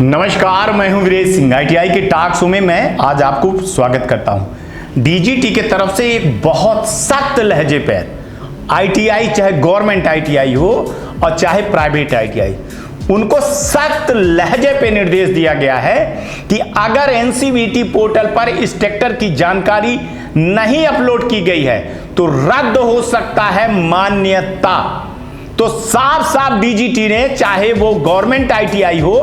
नमस्कार, मैं हूं वीरेश सिंह। आईटीआई के टॉक शो में मैं आज आपको स्वागत करता हूं। डीजीटी के तरफ से एक बहुत सख्त लहजे पर आईटीआई, चाहे गवर्नमेंट आईटीआई हो और चाहे प्राइवेट आईटीआई, उनको सख्त लहजे पे निर्देश दिया गया है कि अगर एनसीवीटी पोर्टल पर इस ट्रैक्टर की जानकारी नहीं अपलोड की गई है तो रद्द हो सकता है मान्यता। तो साफ साफ डीजीटी ने, चाहे वो गवर्नमेंट आईटीआई हो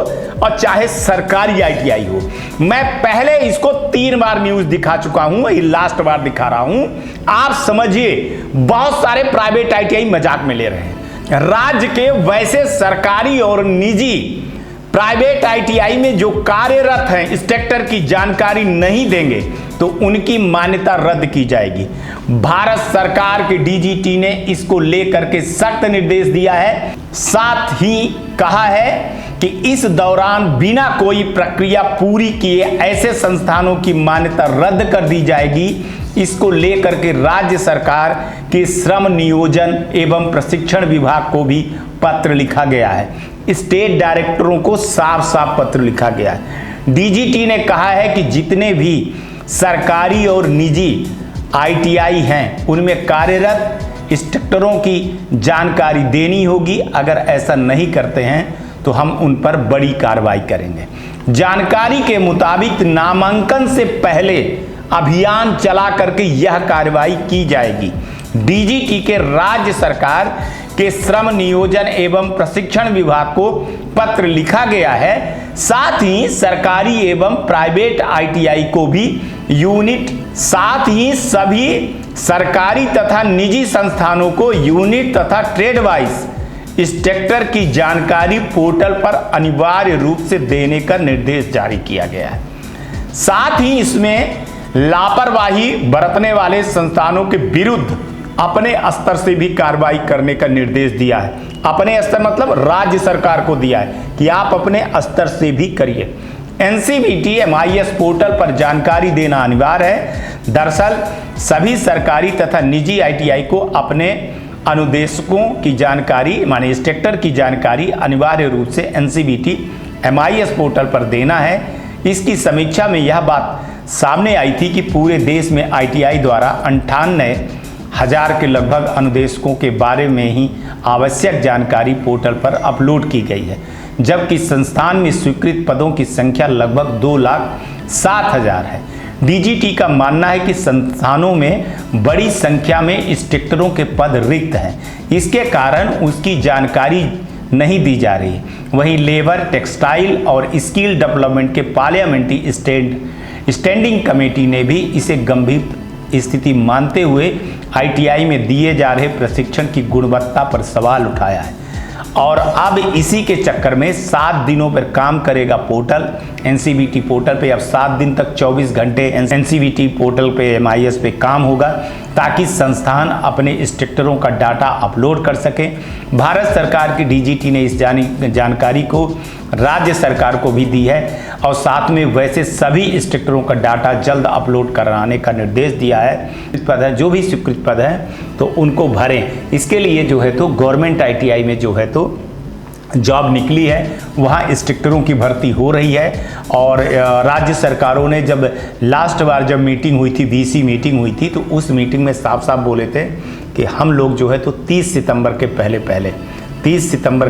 और चाहे सरकारी आईटीआई हो, मैं पहले इसको 3 बार न्यूज दिखा चुका हूं, ये लास्ट बार दिखा रहा हूं। आप समझिए, बहुत सारे प्राइवेट आईटीआई मजाक में ले रहे हैं। राज्य के वैसे सरकारी और निजी प्राइवेट आईटीआई में जो कार्यरत हैं, इस ट्रैक्टर की जानकारी नहीं देंगे तो उनकी मान्यता रद्द की जाएगी। भारत सरकार के डीजीटी ने इसको लेकर के सख्त निर्देश दिया है। साथ ही कहा है कि इस दौरान बिना कोई प्रक्रिया पूरी किए ऐसे संस्थानों की मान्यता रद्द कर दी जाएगी। इसको लेकर के राज्य सरकार के श्रम नियोजन एवं प्रशिक्षण विभाग को भी पत्र लिखा गया है। स्टेट डायरेक्टरों को साफ साफ पत्र लिखा गया है। डीजीटी ने कहा है कि जितने भी सरकारी और निजी आईटीआई हैं उनमें कार्यरत इंस्ट्रक्टरों की जानकारी देनी होगी। अगर ऐसा नहीं करते हैं तो हम उन पर बड़ी कार्रवाई करेंगे। जानकारी के मुताबिक नामांकन से पहले अभियान चला करके यह कार्रवाई की जाएगी। डीजीटी के राज्य सरकार के श्रम नियोजन एवं प्रशिक्षण विभाग को पत्र लिखा गया है। साथ ही सरकारी एवं प्राइवेट आईटीआई को भी सभी सरकारी तथा निजी संस्थानों को यूनिट तथा ट्रेड वाइज इस ट्रैक्टर की जानकारी पोर्टल पर अनिवार्य रूप से देने का निर्देश जारी किया गया है। साथ ही इसमें लापरवाही बरतने वाले संस्थानों के विरुद्ध अपने स्तर से भी कार्रवाई करने का निर्देश दिया है। अपने स्तर मतलब राज्य सरकार को दिया है कि आप अपने स्तर से भी करिए। एनसीवीटी एमआईएस पोर्टल पर जानकारी देना अनिवार्य है। दरअसल सभी सरकारी तथा निजी आईटीआई को अपने अनुदेशकों की जानकारी, माने इस ट्रैक्टर की जानकारी अनिवार्य रूप से एनसीवीटी एमआईएस पोर्टल पर देना है। इसकी समीक्षा में यह बात सामने आई थी कि पूरे देश में आईटीआई द्वारा 98,000 के लगभग अनुदेशकों के बारे में ही आवश्यक जानकारी पोर्टल पर अपलोड की गई है, जबकि संस्थान में स्वीकृत पदों की संख्या लगभग 2,07,000 है। डीजीटी का मानना है कि संस्थानों में बड़ी संख्या में इस ट्रैक्टरों के पद रिक्त हैं, इसके कारण उसकी जानकारी नहीं दी जा रही। वहीं लेबर, टेक्सटाइल और स्किल डेवलपमेंट के पार्लियामेंट्री स्टैंडिंग कमेटी ने भी इसे गंभीर स्थिति मानते हुए आईटीआई में दिए जा रहे प्रशिक्षण की गुणवत्ता पर सवाल उठाया है। और अब इसी के चक्कर में 7 दिनों पर काम करेगा पोर्टल। एनसीवीटी पोर्टल पे अब 7 दिन तक 24 घंटे एनसीवीटी पोर्टल पे एमआईएस पे काम होगा, ताकि संस्थान अपने इंस्ट्रक्टरों का डाटा अपलोड कर सके। भारत सरकार की डीजीटी ने इस जानकारी को राज्य सरकार को भी दी है और साथ में वैसे सभी इंस्ट्रक्टरों का डाटा जल्द अपलोड कराने का निर्देश दिया है। पद है, जो भी स्वीकृत पद है तो उनको भरें। इसके लिए जो है तो गवर्नमेंट आईटीआई में जो है तो जॉब निकली है, वहाँ इंस्ट्रक्टरों की भर्ती हो रही है। और राज्य सरकारों ने जब लास्ट बार जब मीटिंग हुई थी, वीसी मीटिंग हुई थी, तो उस मीटिंग में साफ साफ बोले थे कि हम लोग जो है तो 30 सितंबर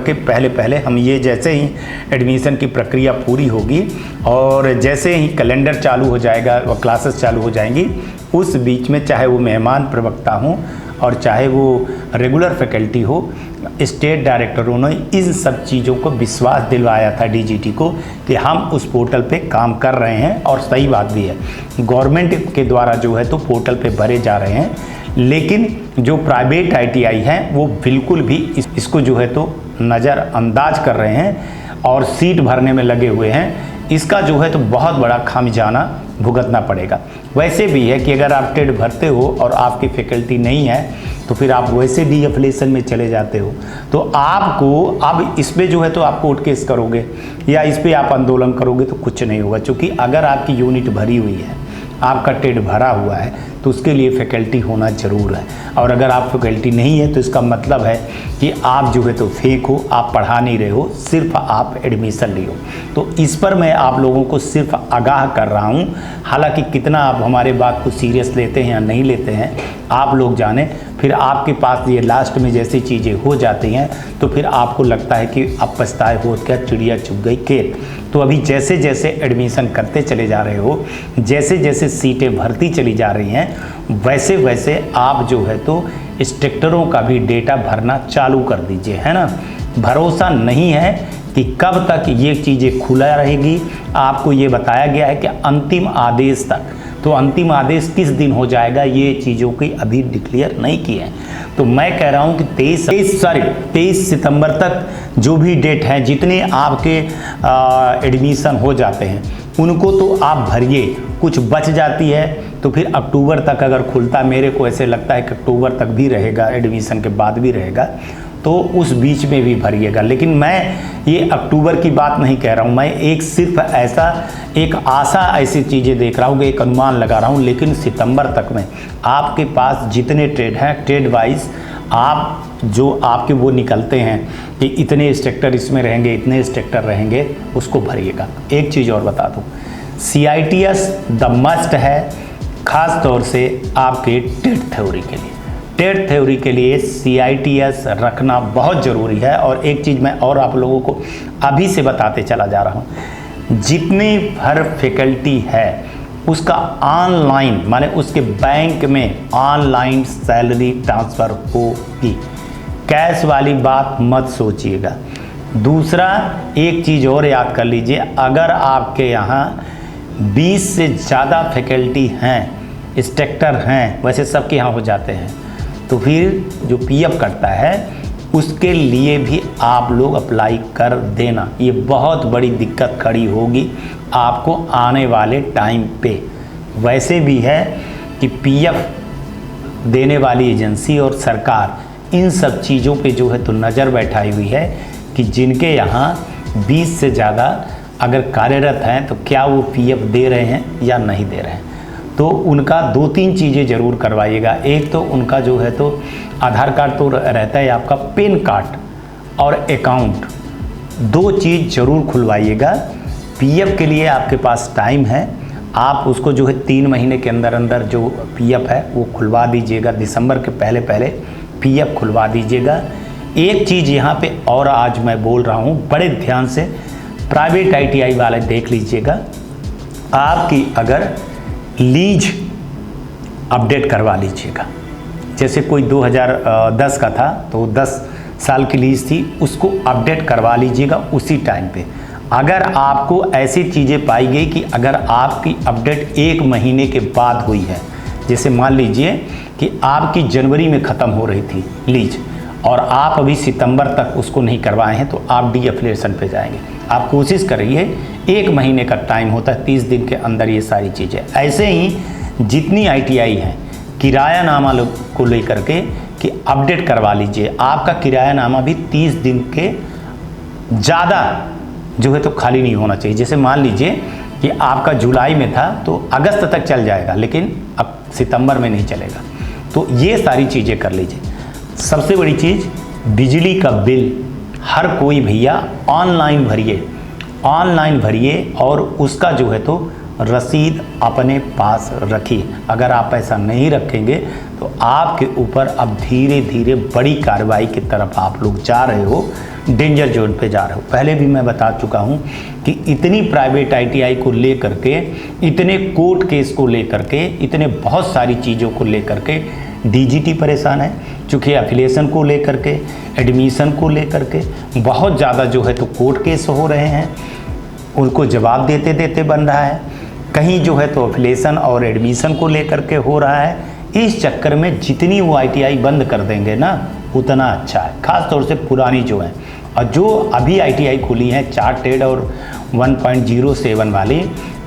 के पहले हम ये, जैसे ही एडमिशन की प्रक्रिया पूरी होगी और जैसे ही कैलेंडर चालू हो जाएगा व क्लासेस चालू हो जाएंगी, उस बीच में चाहे वो मेहमान प्रवक्ता हों और चाहे वो रेगुलर फैकल्टी हो, स्टेट डायरेक्टरों ने इन सब चीज़ों को विश्वास दिलवाया था डीजीटी को कि हम उस पोर्टल पे काम कर रहे हैं। और सही बात भी है, गवर्नमेंट के द्वारा जो है तो पोर्टल पे भरे जा रहे हैं, लेकिन जो प्राइवेट आईटीआई हैं वो बिल्कुल भी इसको जो है तो नज़रअंदाज कर रहे हैं और सीट भरने में लगे हुए हैं। इसका जो है तो बहुत बड़ा खामियाजा भुगतना पड़ेगा। वैसे भी है कि अगर आप टेट भरते हो और आपकी फैकल्टी नहीं है तो फिर आप वैसे भी एफिलिएशन में चले जाते हो, तो आपको अब इस पर जो है तो आप कोर्ट केस करोगे या इस पर आप आंदोलन करोगे तो कुछ नहीं होगा। क्योंकि अगर आपकी यूनिट भरी हुई है, आपका टेट भरा हुआ है, तो उसके लिए फैकल्टी होना ज़रूर है। और अगर आप फैकल्टी नहीं है तो इसका मतलब है कि आप जो है तो फेक हो, आप पढ़ा नहीं रहे हो, सिर्फ आप एडमिशन लिए हो। तो इस पर मैं आप लोगों को सिर्फ आगाह कर रहा हूँ। हालांकि कितना आप हमारे बात को सीरियस लेते हैं या नहीं लेते हैं आप लोग जाने। फिर आपके पास ये लास्ट में जैसी चीज़ें हो जाती हैं तो फिर आपको लगता है कि अब पछताए हो क्या, चिड़िया चुग गई खेत। तो अभी जैसे जैसे एडमिशन करते चले जा रहे हो, जैसे जैसे सीटें भरती चली जा रही हैं, वैसे वैसे आप जो है तो इंस्ट्रक्टरों का भी डेटा भरना चालू कर दीजिए, है ना। भरोसा नहीं है कि कब तक ये चीज़ें खुला रहेगी। आपको ये बताया गया है कि अंतिम आदेश तक, तो अंतिम आदेश किस दिन हो जाएगा ये चीज़ों की अभी डिक्लेयर नहीं किए हैं। तो मैं कह रहा हूँ कि 23 सितंबर तक जो भी डेट है, जितने आपके एडमिशन हो जाते हैं उनको तो आप भरिए। कुछ बच जाती है तो फिर अक्टूबर तक अगर खुलता, मेरे को ऐसे लगता है कि अक्टूबर तक भी रहेगा, एडमिशन के बाद भी रहेगा, तो उस बीच में भी भरिएगा। लेकिन मैं ये अक्टूबर की बात नहीं कह रहा हूँ, मैं एक सिर्फ ऐसा एक आशा ऐसी चीज़ें देख रहा हूँ कि एक अनुमान लगा रहा हूँ। लेकिन सितंबर तक में आपके पास जितने ट्रेड हैं, ट्रेड वाइज आप जो आपके वो निकलते हैं कि इतने इंस्ट्रक्टर इसमें रहेंगे, इतने इंस्ट्रक्टर रहेंगे, उसको भरिएगा। एक चीज़ और बता दूँ, CITS द मस्ट है, ख़ास तौर से आपके टेट थ्योरी के लिए। टेट थ्योरी के लिए CITS रखना बहुत ज़रूरी है। और एक चीज़ मैं और आप लोगों को अभी से बताते चला जा रहा हूँ, जितनी भर फैकल्टी है उसका ऑनलाइन, माने उसके बैंक में ऑनलाइन सैलरी ट्रांसफ़र होगी। कैश वाली बात मत सोचिएगा। दूसरा एक चीज़ और याद कर लीजिए, अगर आपके यहाँ 20 से ज़्यादा फैकल्टी हैं, इंस्ट्रक्टर हैं, वैसे सबके यहाँ हो जाते हैं, तो फिर जो PF कटता है उसके लिए भी आप लोग अप्लाई कर देना। ये बहुत बड़ी दिक्कत खड़ी होगी आपको आने वाले टाइम पे। वैसे भी है कि PF देने वाली एजेंसी और सरकार इन सब चीज़ों पे जो है तो नज़र बैठाई हुई है कि जिनके यहाँ 20 से ज़्यादा अगर कार्यरत हैं तो क्या वो PF दे रहे हैं या नहीं दे रहे हैं। तो उनका 2-3 चीज़ें ज़रूर करवाइएगा। एक तो उनका जो है तो आधार कार्ड तो रहता है, आपका पैन कार्ड और अकाउंट, 2 चीज़ ज़रूर खुलवाइएगा। PF के लिए आपके पास टाइम है, आप उसको जो है 3 महीने के अंदर अंदर जो PF है वो खुलवा दीजिएगा। दिसंबर के पहले पहले PF खुलवा दीजिएगा। एक चीज़ यहाँ पे और आज मैं बोल रहा हूँ, बड़े ध्यान से प्राइवेट ITI वाले देख लीजिएगा। आपकी अगर लीज अपडेट करवा लीजिएगा, जैसे कोई 2010 का था तो 10 साल की लीज थी, उसको अपडेट करवा लीजिएगा उसी टाइम पे। अगर आपको ऐसी चीज़ें पाई गई कि अगर आपकी अपडेट 1 महीने के बाद हुई है, जैसे मान लीजिए कि आपकी जनवरी में ख़त्म हो रही थी लीज और आप अभी सितंबर तक उसको नहीं करवाए हैं, तो आप डीएफिलिएशन पे जाएंगे। आप कोशिश करिए, 1 महीने का टाइम होता है, 30 दिन के अंदर ये सारी चीज़ें। ऐसे ही जितनी ITI हैं, किरायानामा को लेकर के कि अपडेट करवा लीजिए। आपका किरायानामा भी 30 दिन के ज़्यादा जो है तो खाली नहीं होना चाहिए। जैसे मान लीजिए कि आपका जुलाई में था तो अगस्त तक चल जाएगा, लेकिन अब सितंबर में नहीं चलेगा। तो ये सारी चीज़ें कर लीजिए। सबसे बड़ी चीज़, बिजली का बिल हर कोई भैया ऑनलाइन भरिए और उसका जो है तो रसीद अपने पास रखिए। अगर आप ऐसा नहीं रखेंगे तो आपके ऊपर अब धीरे धीरे बड़ी कार्रवाई की तरफ आप लोग जा रहे हो, डेंजर जोन पे जा रहे हो। पहले भी मैं बता चुका हूँ कि इतनी प्राइवेट ITI को लेकर के, इतने कोर्ट केस को लेकर के, इतने बहुत सारी चीज़ों को लेकर के DGT परेशान है, चूँकि एफिलिएशन को लेकर के, एडमिशन को लेकर के बहुत ज़्यादा जो है तो कोर्ट केस हो रहे हैं, उनको जवाब देते देते बन रहा है। कहीं जो है तो एफिलिएशन और एडमिशन को लेकर के हो रहा है। इस चक्कर में जितनी वो ITI बंद कर देंगे ना उतना अच्छा है, ख़ास तौर से पुरानी जो है। और जो अभी ITI खुली हैं चार्टेड और 1.07 वाली,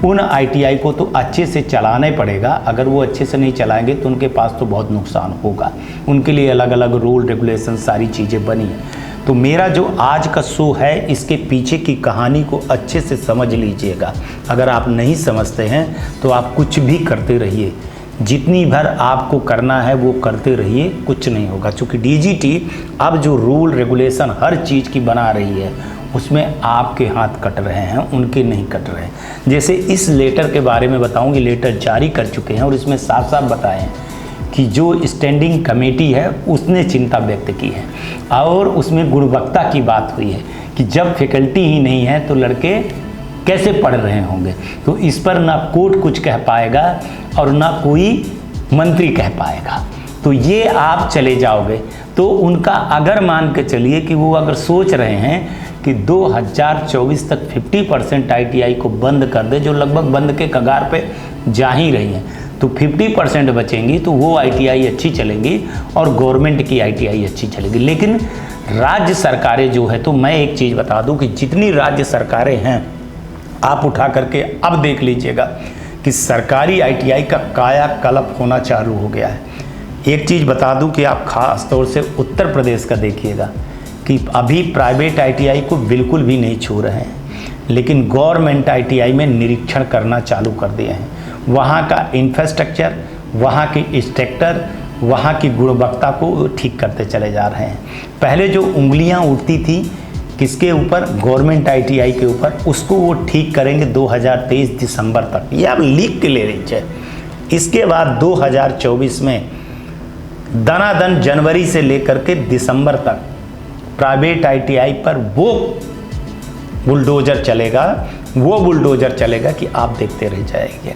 उन ITI को तो अच्छे से चलाना ही पड़ेगा। अगर वो अच्छे से नहीं चलाएंगे तो उनके पास तो बहुत नुकसान होगा। उनके लिए अलग अलग रूल रेगुलेशन सारी चीज़ें बनी हैं। तो मेरा जो आज का शो है, इसके पीछे की कहानी को अच्छे से समझ लीजिएगा। अगर आप नहीं समझते हैं तो आप कुछ भी करते रहिए, जितनी भर आपको करना है वो करते रहिए, कुछ नहीं होगा। क्योंकि डीजीटी अब जो रूल रेगुलेशन हर चीज़ की बना रही है उसमें आपके हाथ कट रहे हैं, उनके नहीं कट रहे हैं। जैसे इस लेटर के बारे में बताऊंगी, लेटर जारी कर चुके हैं और इसमें साफ साफ बताए हैं कि जो स्टैंडिंग कमेटी है उसने चिंता व्यक्त की है और उसमें गुणवत्ता की बात हुई है कि जब फैकल्टी ही नहीं है तो लड़के कैसे पढ़ रहे होंगे। तो इस पर ना कोर्ट कुछ कह पाएगा और ना कोई मंत्री कह पाएगा। तो ये आप चले जाओगे तो उनका अगर मान के चलिए कि वो अगर सोच रहे हैं कि 2024 तक 50% ITI को बंद कर दे, जो लगभग बंद के कगार पे जा ही रही हैं, तो 50% बचेंगी तो वो ITI अच्छी चलेंगी और गवर्नमेंट की ITI अच्छी चलेगी। लेकिन राज्य सरकारें जो है, तो मैं एक चीज़ बता दूं कि जितनी राज्य सरकारें हैं आप उठा करके अब देख लीजिएगा कि सरकारी ITI का कायाकल्प होना चालू हो गया है। एक चीज़ बता दूं कि आप खास तौर से उत्तर प्रदेश का देखिएगा कि अभी प्राइवेट ITI को बिल्कुल भी नहीं छू रहे हैं, लेकिन गवर्नमेंट ITI में निरीक्षण करना चालू कर दिए हैं। वहाँ का इंफ्रास्ट्रक्चर, वहाँ के इंस्ट्रक्टर, वहाँ की गुणवत्ता को ठीक करते चले जा रहे हैं। पहले जो उंगलियाँ उठती थी किसके ऊपर, गवर्नमेंट ITI के ऊपर, उसको वो ठीक करेंगे 2023 दिसंबर तक। ये आप लिख के ले लीजिए। इसके बाद 2024 में दनादन जनवरी से लेकर के दिसंबर तक प्राइवेट ITI पर वो बुलडोजर चलेगा कि आप देखते रह जाएंगे।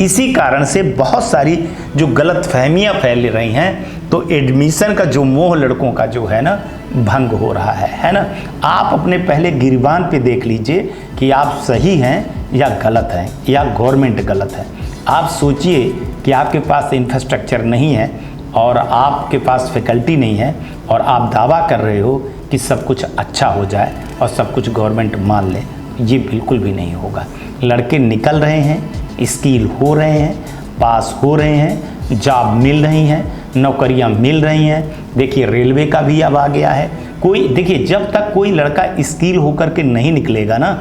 इसी कारण से बहुत सारी जो गलत फहमियाँ फैल रही हैं, तो एडमिशन का जो मोह लड़कों का जो है ना भंग हो रहा है ना। आप अपने पहले गिरबान पे देख लीजिए कि आप सही हैं या गलत हैं या गवर्नमेंट गलत है। आप सोचिए कि आपके पास इंफ्रास्ट्रक्चर नहीं है और आपके पास फैकल्टी नहीं है और आप दावा कर रहे हो कि सब कुछ अच्छा हो जाए और सब कुछ गवर्नमेंट मान ले, ये बिल्कुल भी नहीं होगा। लड़के निकल रहे हैं, स्किल हो रहे हैं, पास हो रहे हैं, जॉब मिल रही हैं, नौकरियां मिल रही हैं। देखिए रेलवे का भी अब आ गया है। कोई देखिए जब तक कोई लड़का स्किल होकर के नहीं निकलेगा ना,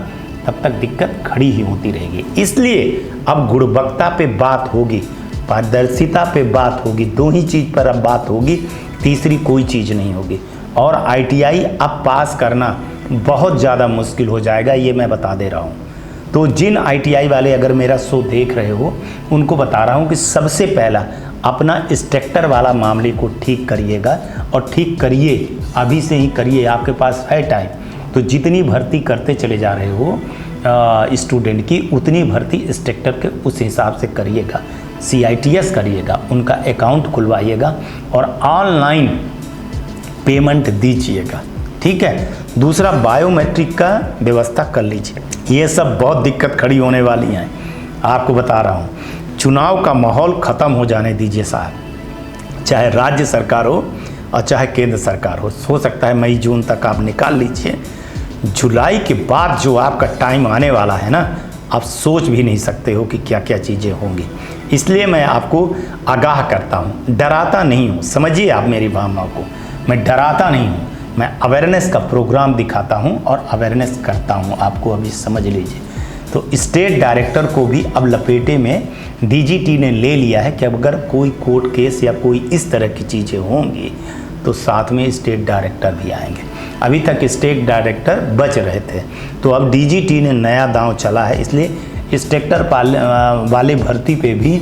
तब तक दिक्कत खड़ी ही होती रहेगी। इसलिए अब गुणवत्ता पे बात होगी, पारदर्शिता पे बात होगी, दो ही चीज़ पर अब बात होगी, तीसरी कोई चीज़ नहीं होगी। और ITI अब पास करना बहुत ज़्यादा मुश्किल हो जाएगा, ये मैं बता दे रहा हूँ। तो जिन ITI वाले अगर मेरा शो देख रहे हो, उनको बता रहा हूँ कि सबसे पहला अपना इंस्ट्रक्टर वाला मामले को ठीक करिएगा और ठीक करिए, अभी से ही करिए, आपके पास है टाइम। तो जितनी भर्ती करते चले जा रहे हो स्टूडेंट की, उतनी भर्ती इंस्ट्रक्टर के उस हिसाब से करिएगा। CITS करिएगा, उनका अकाउंट खुलवाइएगा और ऑनलाइन पेमेंट दीजिएगा, ठीक है। दूसरा बायोमेट्रिक का व्यवस्था कर लीजिए। ये सब बहुत दिक्कत खड़ी होने वाली हैं, आपको बता रहा हूँ। चुनाव का माहौल ख़त्म हो जाने दीजिए साहब, चाहे राज्य सरकार हो और चाहे केंद्र सरकार हो सकता है मई जून तक आप निकाल लीजिए। जुलाई के बाद जो आपका टाइम आने वाला है ना, आप सोच भी नहीं सकते हो कि क्या क्या चीज़ें होंगी। इसलिए मैं आपको आगाह करता हूँ, डराता नहीं हूँ, समझिए आप मेरी भावनाओं को। मैं डराता नहीं हूँ, मैं अवेयरनेस का प्रोग्राम दिखाता हूँ और अवेयरनेस करता हूँ, आपको अभी समझ लीजिए। तो स्टेट डायरेक्टर को भी अब लपेटे में DGT ने ले लिया है कि अब अगर कोई कोर्ट केस या कोई इस तरह की चीज़ें होंगी तो साथ में स्टेट डायरेक्टर भी आएंगे। अभी तक स्टेट डायरेक्टर बच रहे थे, तो अब DGT ने नया दांव चला है। इसलिए इंस्ट्रक्टर वाले भर्ती पे भी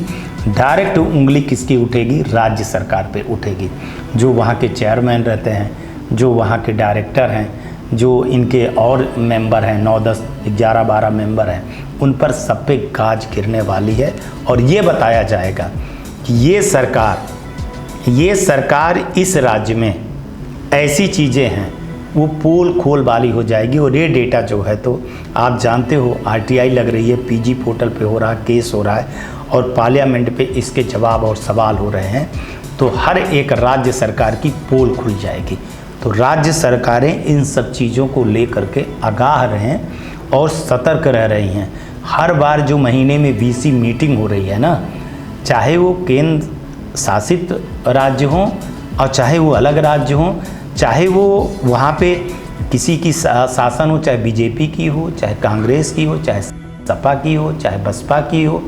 डायरेक्ट उंगली किसकी उठेगी, राज्य सरकार पे उठेगी। जो वहाँ के चेयरमैन रहते हैं, जो वहाँ के डायरेक्टर हैं, जो इनके और मेंबर हैं, 9, 10, 11, 12 मेंबर हैं, उन पर सब पे गाज गिरने वाली है। और ये बताया जाएगा कि ये सरकार इस राज्य में ऐसी चीज़ें हैं वो पोल खोल वाली हो जाएगी। और ये डेटा जो है, तो आप जानते हो RTI लग रही है, PG पोर्टल पे हो रहा है, केस हो रहा है और पार्लियामेंट पे इसके जवाब और सवाल हो रहे हैं। तो हर एक राज्य सरकार की पोल खुल जाएगी। तो राज्य सरकारें इन सब चीज़ों को लेकर के आगाह रहें और सतर्क रह रही हैं। हर बार जो महीने में VC मीटिंग हो रही है ना, चाहे वो केंद्र शासित राज्य हों और चाहे वो अलग राज्य हों, चाहे वो वहाँ पे किसी की शासन हो, चाहे BJP की हो, चाहे कांग्रेस की हो, चाहे सपा की हो, चाहे बसपा की हो,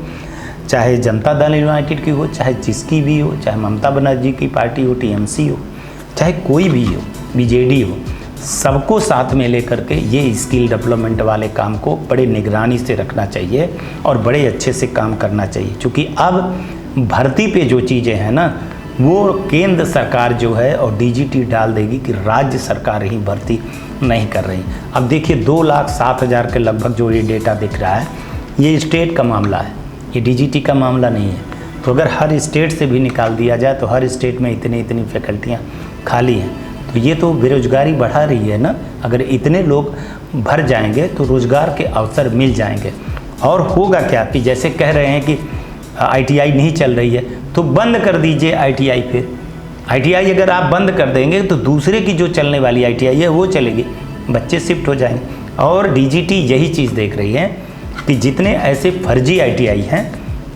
चाहे जनता दल यूनाइटेड की हो, चाहे जिसकी भी हो, चाहे ममता बनर्जी की पार्टी हो, टीएमसी हो, चाहे कोई भी हो, बीजेडी हो, सबको साथ में लेकर के ये स्किल डेवलपमेंट वाले काम को बड़े निगरानी से रखना चाहिए और बड़े अच्छे से काम करना चाहिए। क्योंकि अब भर्ती पे जो चीज़ें हैं ना, वो केंद्र सरकार जो है और डीजीटी डाल देगी कि राज्य सरकार ही भर्ती नहीं कर रही। अब देखिए 2,07,000 के लगभग जो ये डेटा दिख रहा है, ये स्टेट का मामला है, ये डीजीटी का मामला नहीं है। तो अगर हर स्टेट से भी निकाल दिया जाए तो हर स्टेट में इतनी फैकल्टियाँ खाली हैं, तो ये तो बेरोजगारी बढ़ा रही है ना। अगर इतने लोग भर जाएंगे तो रोज़गार के अवसर मिल जाएंगे। और होगा क्या कि जैसे कह रहे हैं कि आईटीआई नहीं चल रही है, तो बंद कर दीजिए आईटीआई। फिर आईटीआई अगर आप बंद कर देंगे तो दूसरे की जो चलने वाली आईटीआई है वो चलेगी, बच्चे शिफ्ट हो जाएंगे। और डीजीटी यही चीज़ देख रही है कि जितने ऐसे फर्जी आईटीआई हैं,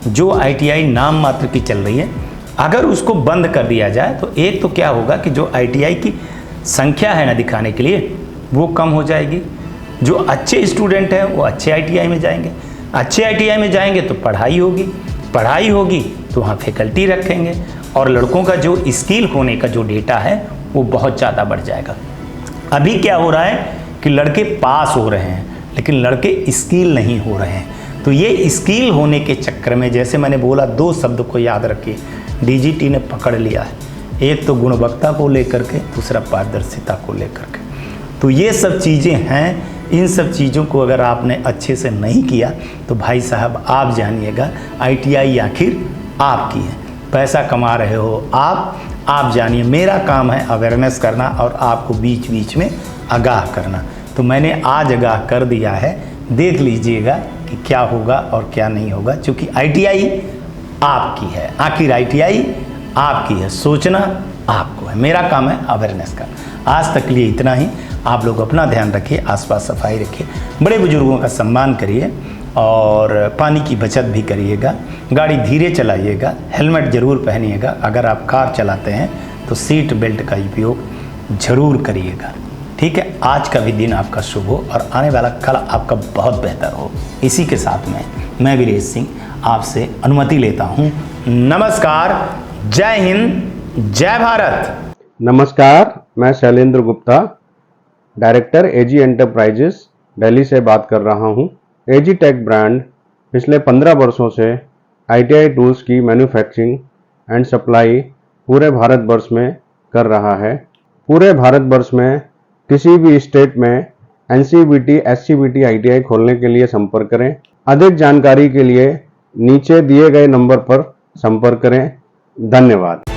जो आईटीआई नाम मात्र की चल रही है, अगर उसको बंद कर दिया जाए तो एक तो क्या होगा कि जो आईटीआई की संख्या है ना दिखाने के लिए, वो कम हो जाएगी। जो अच्छे स्टूडेंट हैं वो अच्छे आईटीआई में जाएंगे, अच्छे आईटीआई में जाएंगे तो पढ़ाई होगी तो वहाँ फैकल्टी रखेंगे और लड़कों का जो स्किल होने का जो डेटा है वो बहुत ज़्यादा बढ़ जाएगा। अभी क्या हो रहा है कि लड़के पास हो रहे हैं लेकिन लड़के स्किल नहीं हो रहे हैं। तो ये स्किल होने के चक्कर में, जैसे मैंने बोला, 2 शब्द को याद रखिए, डीजीटी ने पकड़ लिया है। एक तो गुणवत्ता को लेकर के, दूसरा पारदर्शिता को लेकर के। तो ये सब चीज़ें हैं, इन सब चीज़ों को अगर आपने अच्छे से नहीं किया तो भाई साहब आप जानिएगा आईटीआई आखिर आपकी है, पैसा कमा रहे हो आप जानिए। मेरा काम है अवेयरनेस करना और आपको बीच बीच में आगाह करना। तो मैंने आज आगाह कर दिया है, देख लीजिएगा कि क्या होगा और क्या नहीं होगा। क्योंकि आईटीआई आपकी है, आखिर आईटीआई आपकी है, सोचना आपको है, मेरा काम है अवेयरनेस का। आज तक के लिए इतना ही। आप लोग अपना ध्यान रखिए, आसपास सफाई रखिए, बड़े बुजुर्गों का सम्मान करिए और पानी की बचत भी करिएगा, गाड़ी धीरे चलाइएगा, हेलमेट ज़रूर पहनिएगा। अगर आप कार चलाते हैं तो सीट बेल्ट का उपयोग ज़रूर करिएगा। ठीक है, आज का भी दिन आपका शुभ हो और आने वाला कल आपका बहुत बेहतर हो। इसी के साथ में मैं वीरेश सिंह आपसे अनुमति लेता हूँ। नमस्कार, जय हिंद, जय भारत। नमस्कार, मैं शैलेंद्र गुप्ता, डायरेक्टर एजी एंटरप्राइजेस दिल्ली से बात कर रहा हूं। एजी टेक ब्रांड पिछले 15 वर्षों से आईटीआई टूल्स की मैन्युफैक्चरिंग एंड सप्लाई पूरे भारतवर्ष में कर रहा है। पूरे भारतवर्ष में किसी भी स्टेट में एनसीबीटी, एससीबीटी आईटीआई खोलने के लिए संपर्क करें। अधिक जानकारी के लिए नीचे दिए गए नंबर पर संपर्क करें। धन्यवाद।